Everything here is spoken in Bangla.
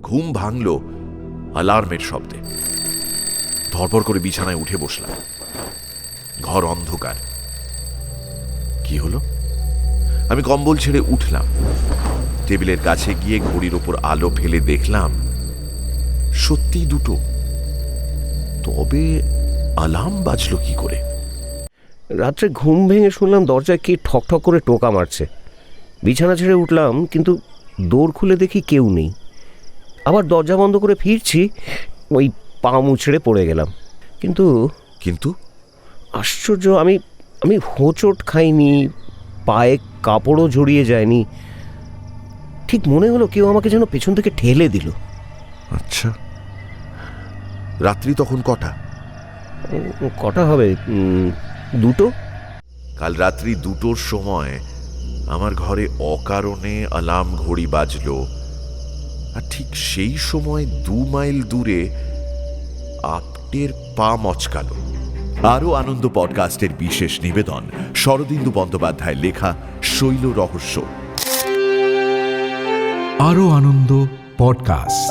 ঘুম ভাঙল অ্যালার্মের শব্দে। ধরপড় করে বিছানায় উঠে বসলাম। ঘর অন্ধকার। কি হলো? আমি কম্বল ছেড়ে উঠলাম। টেবিলের কাছে গিয়ে ঘড়ির ওপর আলো ফেলে দেখলাম সত্যি 2টো। তবে অ্যালার্ম বাজলো কি করে? রাত্রে ঘুম ভেঙে শুনলাম দরজায় কে ঠক ঠক করে টোকা মারছে। বিছানা ছেড়ে উঠলাম, কিন্তু দোর খুলে দেখি কেউ নেই। আবার দরজা বন্ধ করে ফিরছি, ওই পা মুছড়ে পড়ে গেলাম। কিন্তু কিন্তু আশ্চর্য, আমি হোঁচট খাইনি, পায়ে কাপড়ও জড়িয়ে যায়নি। ঠিক মনে হলো কেউ আমাকে যেন পেছন থেকে ঠেলে দিল। আচ্ছা, রাত্রি তখন কটা? কটা হবে? 2টো। কাল রাত্রি 2টোর সময় আমার ঘরে অকারণে অ্যালার্ম ঘড়ি বাজলো। আর ঠিক সেই সময় 2 মাইল দূরে আপটের পা মচকালো। আরও আনন্দ পডকাস্টের বিশেষ নিবেদন, শরদিন্দু বন্দ্যোপাধ্যায়ের লেখা শৈল রহস্য। আরও আনন্দ পডকাস্ট।